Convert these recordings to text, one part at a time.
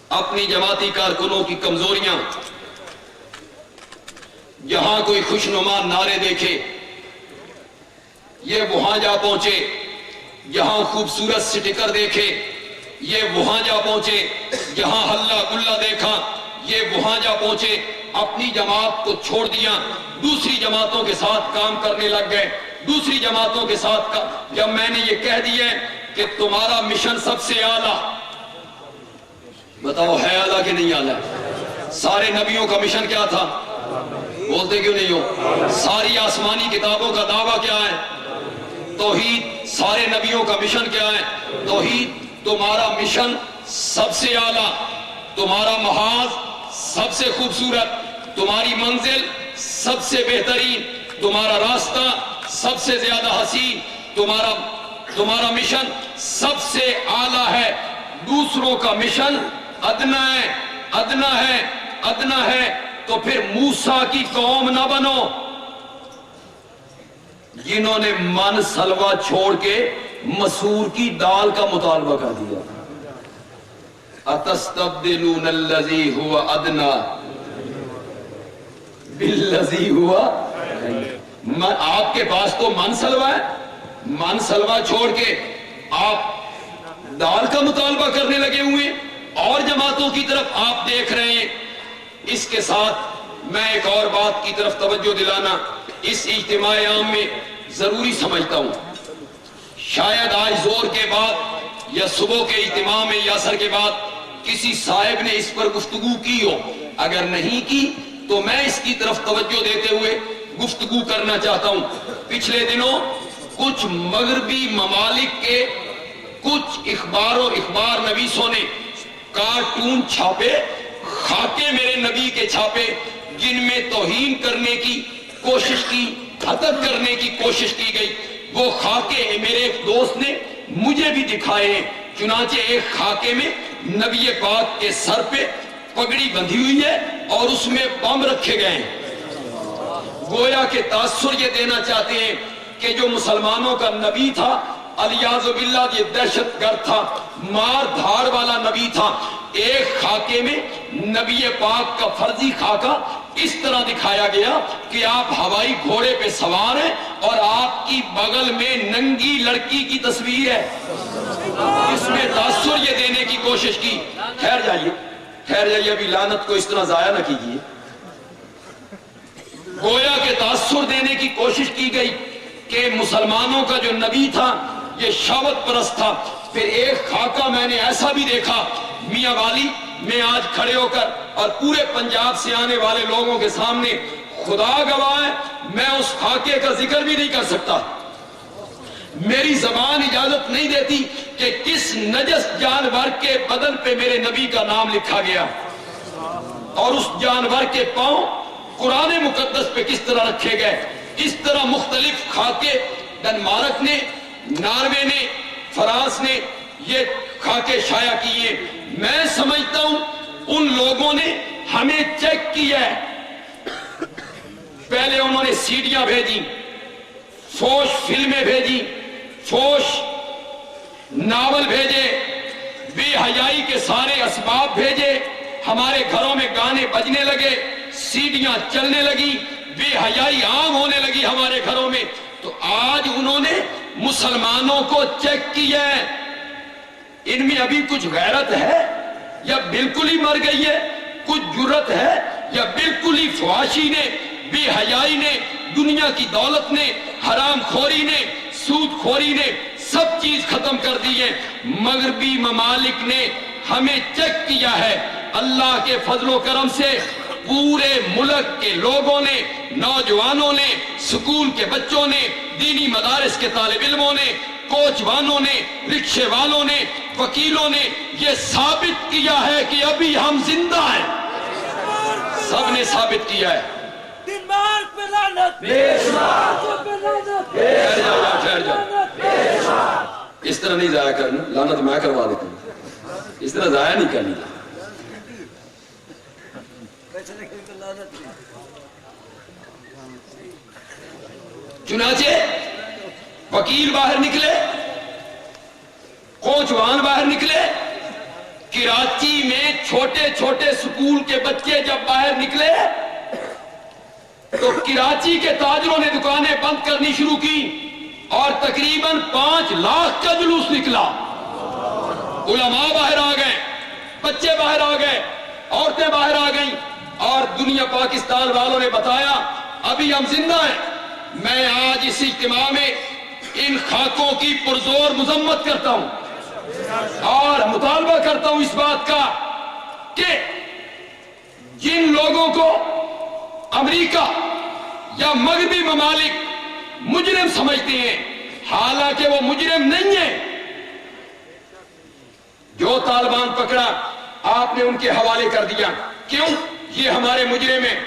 اپنی جماعتی کارکنوں کی کمزوریاں، جہاں کوئی خوشنما نعرے دیکھے یہ وہاں جا پہنچے، جہاں خوبصورت سٹیکر دیکھے یہ وہاں جا پہنچے، جہاں ہلا گلا دیکھا یہ وہاں جا پہنچے، اپنی جماعت کو چھوڑ دیا، دوسری جماعتوں کے ساتھ کام کرنے لگ گئے، دوسری جماعتوں کے ساتھ جب میں نے یہ کہہ دیا کہ تمہارا مشن سب سے اعلیٰ، بتاؤ ہے اعلیٰ کہ نہیں اعلیٰ؟ سارے نبیوں کا مشن کیا تھا؟ بولتے کیوں نہیں ہو؟ ساری آسمانی کتابوں کا دعویٰ کیا ہے؟ توحید۔ سارے نبیوں کا مشن کیا ہے؟ توحید۔ تمہارا مشن سب سے اعلیٰ، تمہارا محاذ سب سے خوبصورت، تمہاری منزل سب سے بہترین، تمہارا راستہ سب سے زیادہ حسین، تمہارا مشن سب سے اعلیٰ ہے۔ دوسروں کا مشن ادنا ہے، ادنا ہے، ادنا ہے۔ تو پھر موسیٰ کی قوم نہ بنو جنہوں نے من سلوہ چھوڑ کے مسور کی دال کا مطالبہ کر دیا۔ اتستبدلون الذی هو ادنا بالذی هو، آپ کے پاس تو من سلوہ ہے، من سلوہ چھوڑ کے آپ دال کا مطالبہ کرنے لگے ہوئے، اور جماعتوں کی طرف آپ دیکھ رہے ہیں۔ اس کے ساتھ میں ایک اور بات کی طرف توجہ دلانا اس اجتماع عام میں ضروری سمجھتا ہوں۔ شاید آج زور کے بعد یا صبح کے اجتماع میں یا عصر کے بعد کسی صاحب نے اس پر گفتگو کی ہو، اگر نہیں کی تو میں اس کی طرف توجہ دیتے ہوئے گفتگو کرنا چاہتا ہوں۔ پچھلے دنوں کچھ مغربی ممالک کے کچھ اخبار نویسوں نے کارٹون چھاپے، خاکے میرے نبی کے چھاپے، جن میں توہین کرنے کی کوشش کی، قتل کرنے کی کوشش کی گئی۔ وہ خاکے میرے ایک دوست نے مجھے بھی دکھائے ہیں۔ چنانچہ ایک خاکے میں نبی پاک کے سر پہ پگڑی بندھی ہوئی ہے اور اس میں بم رکھے گئے ہیں، گویا کہ تاثر یہ دینا چاہتے ہیں کہ جو مسلمانوں کا نبی تھا الیاذ باللہ یہ دہشت گرد تھا، مار دھاڑ والا نبی تھا۔ ایک خاکے میں نبی پاک کا فرضی خاکہ اس طرح دکھایا گیا کہ آپ ہوائی گھوڑے پہ سوار ہیں اور آپ کی بغل میں ننگی لڑکی کی تصویر ہے۔ اس میں تاثر یہ دینے کی کوشش کی۔ ٹھہر جائیے، ابھی لعنت کو اس طرح ضائع نہ کیجیے۔ گویا کہ تاثر دینے کی کوشش کی گئی کہ مسلمانوں کا جو نبی تھا یہ شہوت پرست تھا۔ پھر ایک خاکہ میں نے ایسا بھی دیکھا، میاں والی میں آج کھڑے ہو کر اور پورے پنجاب سے آنے والے لوگوں کے سامنے خدا گواہ ہے، میں اس خاکے کا ذکر بھی نہیں کر سکتا۔ میری زبان اجازت نہیں دیتی کہ کس نجس جانور کے بدن پہ میرے نبی کا نام لکھا گیا اور اس جانور کے پاؤں قرآن مقدس پہ کس طرح رکھے گئے۔ اس طرح مختلف خاکے ڈنمارک نے، ناروے نے، فرانس نے یہ خاکے شائع کیے۔ میں سمجھتا ہوں ان لوگوں نے ہمیں چیک کیا ہے۔ پہلے انہوں نے سیڈیاں بھیجی، فوش فلمیں بھیجی، فوش ناول بھیجے، بے حیائی کے سارے اسباب بھیجے، ہمارے گھروں میں گانے بجنے لگے، سیڈیاں چلنے لگی، بے حیائی عام ہونے لگی ہمارے گھروں میں۔ تو آج انہوں نے مسلمانوں کو چیک کیا ہے، ان میں ابھی کچھ غیرت ہے یا بالکل ہی مر گئی ہے، کچھ جرت ہے یا بالکل ہی فحاشی نے، بے حیائی نے، دنیا کی دولت نے، حرام خوری نے، سود خوری نے سب چیز ختم کر دی ہے۔ مغربی ممالک نے ہمیں چیک کیا ہے۔ اللہ کے فضل و کرم سے پورے ملک کے لوگوں نے، نوجوانوں نے، سکول کے بچوں نے، دینی مدارس کے طالب علموں نے، کوچ والوں نے، رکشے والوں نے، وکیلوں نے یہ ثابت کیا ہے کہ ابھی ہم زندہ ہیں۔ سب نے ثابت کیا ہے۔ ٹھہر جاؤ، اس طرح نہیں ضائع کرنا، لعنت میں کروا دیتا ہوں، اس طرح ضائع نہیں کرنی۔ چنانچہ وکیل باہر نکلے، کوچوان باہر نکلے، کراچی میں چھوٹے چھوٹے سکول کے بچے جب باہر نکلے تو کراچی کے تاجروں نے دکانیں بند کرنی شروع کی اور تقریباً 5 لاکھ کا جلوس نکلا. علماء باہر آ گئے, بچے باہر آ گئے, عورتیں باہر آ گئیں, اور دنیا پاکستان والوں نے بتایا ابھی ہم زندہ ہیں. میں آج اس اجتماع میں ان خاکوں کی پرزور مذمت کرتا ہوں اور مطالبہ کرتا ہوں اس بات کا کہ جن لوگوں کو امریکہ یا مغربی ممالک مجرم سمجھتے ہیں, حالانکہ وہ مجرم نہیں ہیں. جو طالبان پکڑا آپ نے ان کے حوالے کر دیا. کیوں؟ یہ ہمارے مجرم ہیں,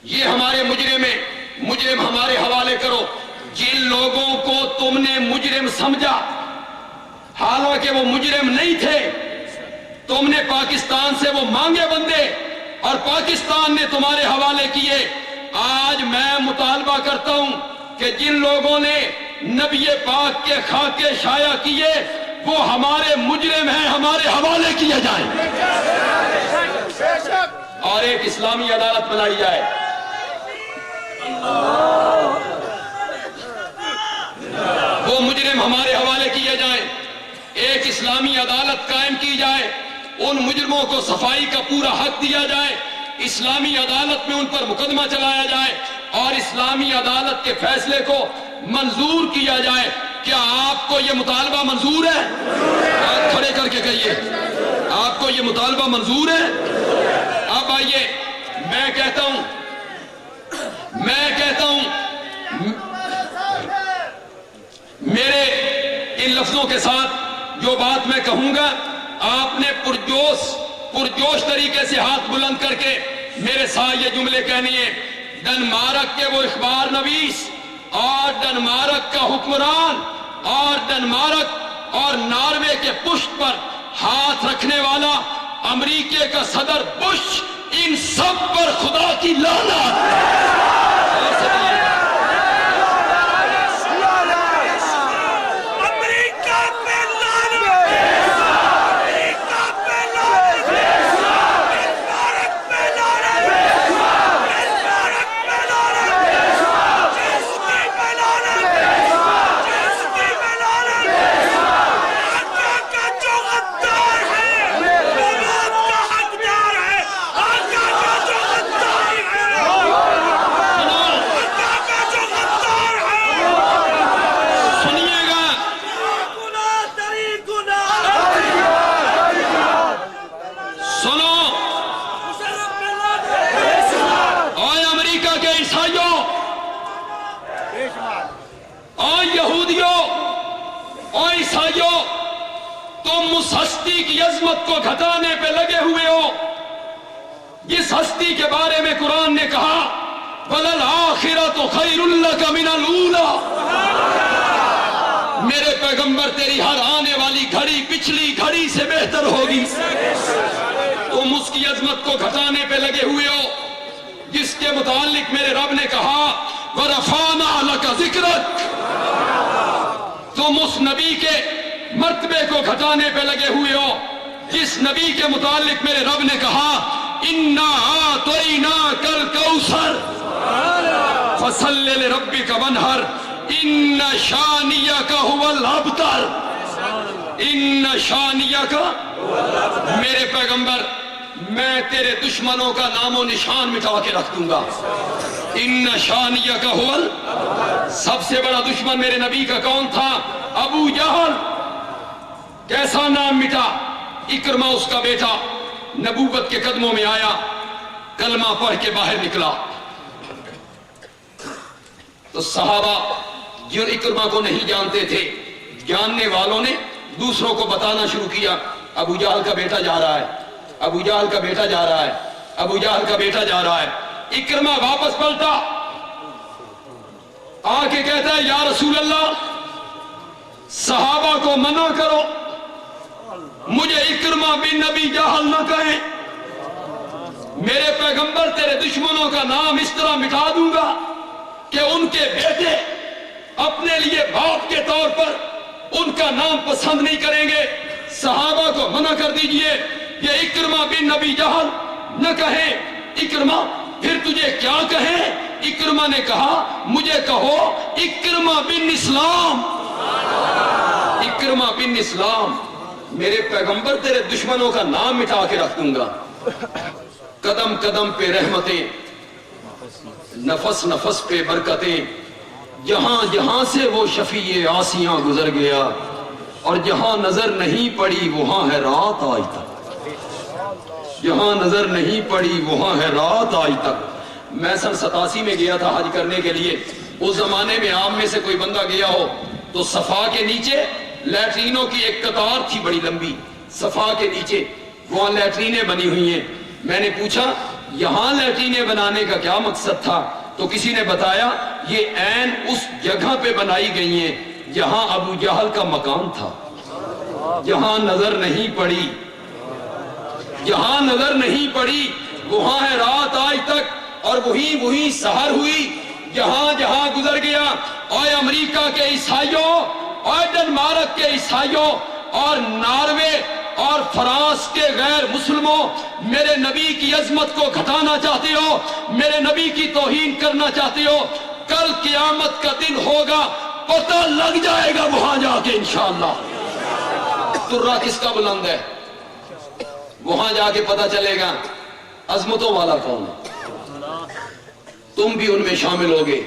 یہ ہمارے مجرم ہیں, مجرم ہمارے حوالے کرو. جن لوگوں کو تم نے مجرم سمجھا حالانکہ وہ مجرم نہیں تھے, تم نے پاکستان سے وہ مانگے بندے اور پاکستان نے تمہارے حوالے کیے. آج میں مطالبہ کرتا ہوں کہ جن لوگوں نے نبی پاک کے خاکے شائع کیے وہ ہمارے مجرم ہیں, ہمارے حوالے کیے جائیں اور ایک اسلامی عدالت بنائی جائے. وہ مجرم ہمارے حوالے کیے جائیں, ایک اسلامی عدالت قائم کی جائے, ان مجرموں کو صفائی کا پورا حق دیا جائے, اسلامی عدالت میں ان پر مقدمہ چلایا جائے اور اسلامی عدالت کے فیصلے کو منظور کیا جائے. کیا آپ کو یہ مطالبہ منظور ہے؟ آپ کھڑے کر کے کہیے, آپ کو یہ مطالبہ منظور ہے؟ اب آئیے, میں کہتا ہوں میرے ان لفظوں کے ساتھ جو بات میں کہوں گا آپ نے پرجوش طریقے سے ہاتھ بلند کر کے میرے ساتھ یہ جملے کہنی ہے. ڈنمارک کے وہ اخبار نویس اور ڈنمارک کا حکمران اور ڈنمارک اور ناروے کے پشت پر ہاتھ رکھنے والا امریکہ کا صدر بش, ان سب پر خدا کی لعنت. تم اس ہستی کی عظمت کو گھٹانے پہ لگے ہوئے ہو جس ہستی کے بارے میں قرآن نے کہا وَلَلْآخِرَةُ خَيْرٌ لَكَ مِنَ الْأُولَىٰ. میرے پیغمبر تیری ہر آنے والی گھڑی پچھلی گھڑی سے بہتر ہوگی. تم اس کی عظمت کو گھٹانے پہ لگے ہوئے ہو جس کے متعلق میرے رب نے کہا وَرَفَعْنَا لَكَ ذِكْرَكَ. تم اس نبی کے مرتبے کو گھٹانے پہ لگے ہوئے ہو جس نبی کے متعلق میرے رب نے کہا اِنَّا أَعْطَيْنَاكَ الْكَوْثَرَ فَصَلِّ لِرَبِّكَ وَانْحَرْ إِنَّ شَانِئَكَ هُوَ الْأَبْتَرُ. إِنَّ شَانِئَكَ, میرے پیغمبر میں تیرے دشمنوں کا نام و نشان مٹا کے رکھ دوں گا. ان شانیہ کا ہول, سب سے بڑا دشمن میرے نبی کا کون تھا؟ ابو جہل. کیسا نام مٹا؟ اکرمہ اس کا بیٹا نبوت کے قدموں میں آیا, کلمہ پڑھ کے باہر نکلا. تو صحابہ جو اکرمہ کو نہیں جانتے تھے, جاننے والوں نے دوسروں کو بتانا شروع کیا ابو جہل کا بیٹا جا رہا ہے, ابو جہل کا بیٹا جا رہا ہے, ابو جہل کا بیٹا جا رہا ہے. اکرمہ واپس پلٹا, آ کے کہتا ہے یا رسول اللہ صحابہ کو منع کرو, مجھے اکرمہ بن نبی جہل نہ کہیں. میرے پیغمبر تیرے دشمنوں کا نام اس طرح مٹا دوں گا کہ ان کے بیٹے اپنے لیے باپ کے طور پر ان کا نام پسند نہیں کریں گے. صحابہ کو منع کر دیجئے یہ اکرمہ بن ابی جہل نہ کہیں اکرمہ پھر تجھے کیا کہیں؟ اکرمہ نے کہا مجھے کہو اکرمہ بن اسلام، اکرمہ بن اسلام، میرے پیغمبر تیرے دشمنوں کا نام مٹا کے رکھ دوں گا۔ قدم قدم پہ رحمتیں، نفس نفس پہ برکتیں، جہاں جہاں سے وہ شفیع آسیاں گزر گیا اور جہاں نظر نہیں پڑی وہاں ہے رات آج تک، جہاں نظر نہیں پڑی وہاں ہے رات آج تک۔ میں سن 87 میں گیا تھا حج کرنے کے لیے۔ اس زمانے میں آپ میں سے کوئی بندہ گیا ہو تو صفا کے نیچے لیٹرینوں کی ایک قطار تھی بڑی لمبی، صفا کے نیچے وہاں لیٹرینیں بنی ہوئی ہیں۔ میں نے پوچھا یہاں لیٹرینیں بنانے کا کیا مقصد تھا؟ تو کسی نے بتایا یہ عین اس جگہ پہ بنائی گئی ہیں جہاں ابو جہل کا مکان تھا، جہاں نظر نہیں پڑی، جہاں نظر نہیں پڑی وہاں ہے رات آج تک، اور وہی سحر ہوئی جہاں جہاں گزر گیا۔ اور امریکہ کے عیسائیوں اور ڈنمارک کے عیسائیوں اور ناروے اور فرانس کے غیر مسلموں، میرے نبی کی عظمت کو گھٹانا چاہتے ہو، میرے نبی کی توہین کرنا چاہتے ہو، کل قیامت کا دن ہوگا، پتہ لگ جائے گا وہاں جا کے انشاءاللہ درہ کس کا بلند ہے، وہاں جا کے پتہ چلے گا عظمتوں والا کون ہے۔ تم بھی ان میں شامل ہوگے،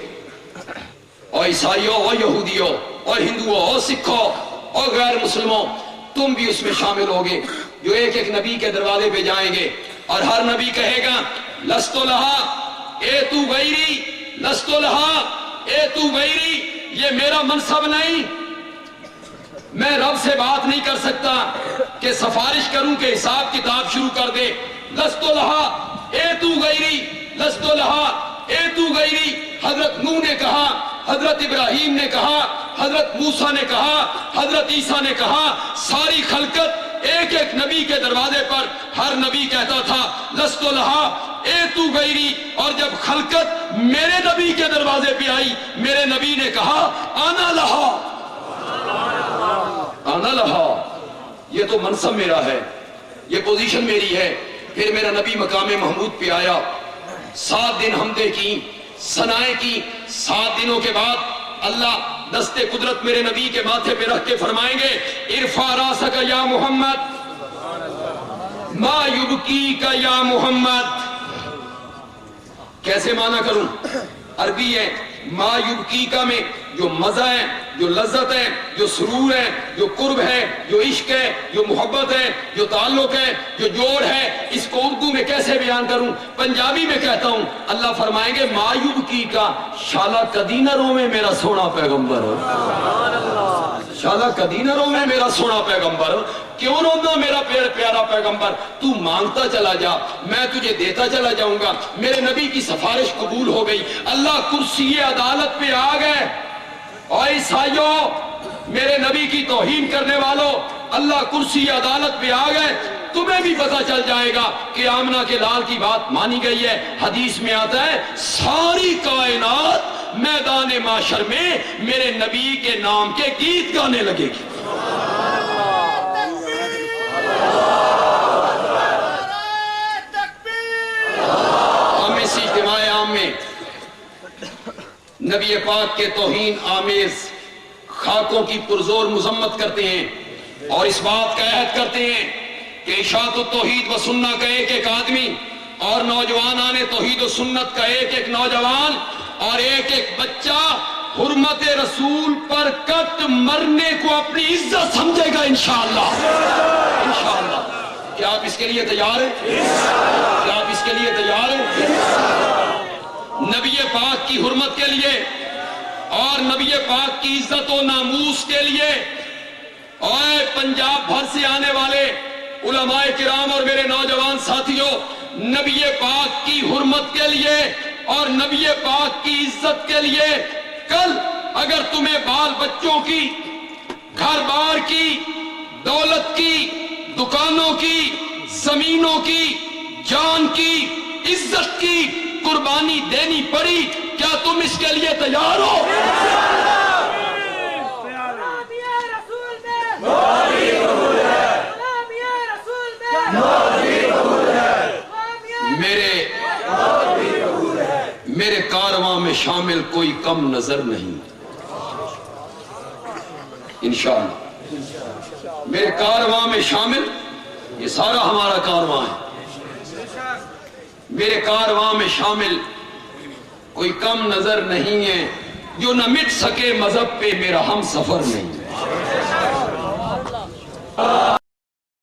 اور عیسائیوں اور یہودیوں اور ہندوؤں اور سکھوں اور غیر مسلموں، تم بھی اس میں شامل ہوگے جو ایک ایک نبی کے دروازے پہ جائیں گے اور ہر نبی کہے گا لست لہا اے تو غیری، لست لہا اے تو غیری، یہ میرا منصب نہیں، میں رب سے بات نہیں کر سکتا کہ سفارش کروں کہ حساب کتاب شروع کر دے۔ لست لہا اے تو غیری، لست لہا اے تو غیری، حضرت نوح نے کہا، حضرت ابراہیم نے کہا، حضرت موسیٰ نے کہا، حضرت عیسیٰ نے کہا، ساری خلقت ایک ایک نبی کے دروازے پر ہر نبی کہتا تھا لست لہا اے تو غیری، اور جب خلقت میرے نبی کے دروازے پہ آئی میرے نبی نے کہا انا لہا، انا لہا، یہ تو منصب میرا ہے، یہ پوزیشن میری ہے۔ پھر میرا نبی مقام محمود پہ آیا، 7 دن حمدیں کی، ثنائیں کی، 7 دنوں کے بعد اللہ دستے قدرت میرے نبی کے ماتھے پہ رکھ کے فرمائیں گے ارفع راسک یا محمد ما یبکیک یا محمد۔ کیسے معنی کروں؟ عربی ہے ما یبکیکا میں جو مزہ ہے، جو لذت ہے، جو سرور ہے، جو قرب ہے، جو عشق ہے، جو محبت ہے، جو تعلق ہے، جو جوڑ ہے، اس کو اردو میں کیسے بیان کروں؟ پنجابی میں کہتا ہوں، اللہ فرمائیں گے ما یبکیکا، شالا کدی نہ روے میرا سونا پیغمبر، شالا کدی نہ روے میرا سونا پیغمبر، کیوں رونا میرا پیارا پیغمبر؟ تو مانگتا چلا جا، میں تجھے دیتا چلا جاؤں گا۔ میرے نبی کی سفارش قبول ہو گئی، اللہ کرسی عدالت پہ آ گئے۔ اور عیسائیوں، میرے نبی کی توہین کرنے والوں، اللہ کرسی عدالت پہ آ گئے۔ تمہیں بھی پتہ چل جائے گا کہ آمنہ کے لال کی بات مانی گئی ہے۔ حدیث میں آتا ہے ساری کائنات میدان معاشر میں میرے نبی کے نام کے گیت گانے لگے گی۔ ہم اس اجتماع عام میں نبی پاک کے توہین آمیز خاکوں کی پرزور مذمت کرتے ہیں اور اس بات کا عہد کرتے ہیں کہ اشاعت التوحید و سنہ کا ایک ایک آدمی اور نوجوانان توحید و سنت کا ایک ایک نوجوان اور ایک ایک بچہ حرمت رسول پر کٹ مرنے کو اپنی عزت سمجھے گا انشاءاللہ، انشاءاللہ۔ کیا آپ اس کے لیے تیار ہیں؟ کیا آپ اس کے لیے تیار ہیں؟ نبی پاک کی حرمت کے لیے اور نبی پاک کی عزت و ناموس کے لیے اور پنجاب بھر سے آنے والے علماء کرام اور میرے نوجوان ساتھیوں، نبی پاک کی حرمت کے لیے اور نبی پاک کی عزت کے لیے کل اگر تمہیں بال بچوں کی، گھر بار کی، دولت کی، دکانوں کی، زمینوں کی، جان کی، عزت کی قربانی دینی پڑی، کیا تم اس کے لیے تیار ہو؟ میں شامل کوئی کم نظر نہیں انشاءاللہ میرے کارواں میں شامل یہ سارا ہمارا کارواں ہے میرے کارواں میں شامل کوئی کم نظر نہیں ہے جو نہ مٹ سکے مذہب پہ میرا ہم سفر نہیں